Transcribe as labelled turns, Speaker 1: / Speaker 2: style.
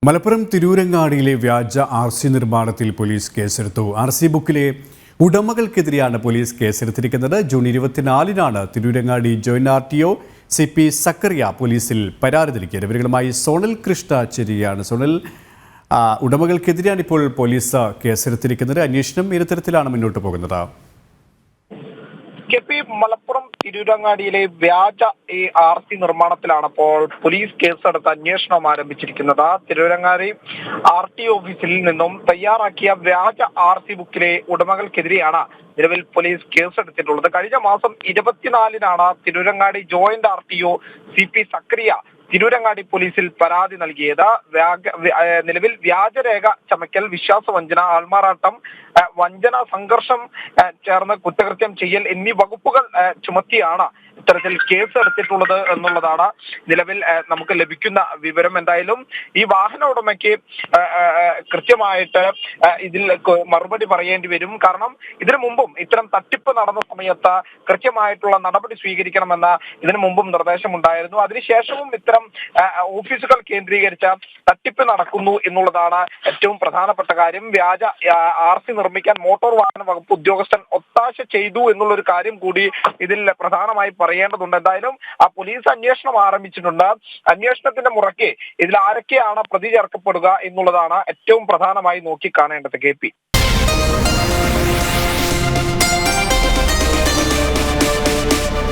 Speaker 1: മലപ്പുറം തിരൂരങ്ങാടിയിലെ വ്യാജ RC നിർമ്മാണത്തിൽ police കേസെടുത്തു. RC ബുക്കിലെ ഉടമകൾക്കെതിരെയാണ് പോലീസ് കേസെടുത്തിരിക്കുന്നത്. ജൂൺ 24-നാണ് Tirurangadi joint RTO CP Zakariya പോലീസിൽ പരാതി നൽകിയത്. വിവരങ്ങളുമായി സോണൽ കൃഷ്ണ ചേരുകയാണ്. സോണൽ, ഉടമകൾക്കെതിരെയാണ് ഇപ്പോൾ പോലീസ് കേസെടുത്തിരിക്കുന്നത്. അന്വേഷണം ഇത്തരത്തിലാണ് മുന്നോട്ട് പോകുന്നത്.
Speaker 2: മലപ്പുറം തിരൂരങ്ങാടിയിലെ വ്യാജ RC നിർമ്മാണത്തിലാണ് ഇപ്പോൾ പോലീസ് കേസെടുത്ത് അന്വേഷണം ആരംഭിച്ചിരിക്കുന്നത്. തിരൂരങ്ങാടി RTO ഓഫീസിൽ നിന്നും തയ്യാറാക്കിയ വ്യാജ RC ബുക്കിലെ ഉടമകൾക്കെതിരെയാണ് നിലവിൽ പോലീസ് കേസെടുത്തിട്ടുള്ളത്. കഴിഞ്ഞ മാസം 24-നാണ് Tirurangadi joint RTO CP Zakariya Tirurangadi പോലീസിൽ പരാതി നൽകിയത്. നിലവിൽ വ്യാജരേഖ ചമയ്ക്കൽ, വിശ്വാസവഞ്ചന, ആൾമാറാട്ടം, വഞ്ചന, സംഘർഷം ചേർന്ന് കുറ്റകൃത്യം ചെയ്യൽ എന്നീ വകുപ്പുകൾ ചുമത്തിയാണ് ഇത്തരത്തിൽ കേസ് എടുത്തിട്ടുള്ളത് എന്നുള്ളതാണ് നിലവിൽ നമുക്ക് ലഭിക്കുന്ന വിവരം. എന്തായാലും ഈ വാഹന ഉടമയ്ക്ക് കൃത്യമായിട്ട് ഇതിൽ മറുപടി പറയേണ്ടി വരും. കാരണം ഇതിനു മുമ്പും ഇത്തരം തട്ടിപ്പ് നടന്ന സമയത്ത് കൃത്യമായിട്ടുള്ള നടപടി സ്വീകരിക്കണമെന്ന് ഇതിനു മുമ്പും നിർദ്ദേശമുണ്ടായിരുന്നു. അതിനുശേഷവും ഇത്തരം ഓഫീസുകൾ കേന്ദ്രീകരിച്ച തട്ടിപ്പ് നടക്കുന്നു എന്നുള്ളതാണ് ഏറ്റവും പ്രധാനപ്പെട്ട കാര്യം. വ്യാജ RC നിർമ്മിക്കാൻ മോട്ടോർ വാഹന വകുപ്പ് ഉദ്യോഗസ്ഥൻ ഒത്താശ ചെയ്തു എന്നുള്ളൊരു കാര്യം കൂടി ഇതിൽ പ്രധാനമായി പറയേണ്ടതുണ്ട്. എന്തായാലും പോലീസ് അന്വേഷണം ആരംഭിച്ചിട്ടുണ്ട്. അന്വേഷണത്തിന്റെ മുറയ്ക്ക് ഇതിൽ ആരൊക്കെയാണ് പ്രതി ചേർക്കപ്പെടുക എന്നുള്ളതാണ് ഏറ്റവും പ്രധാനമായി നോക്കി കാണേണ്ടത്. KP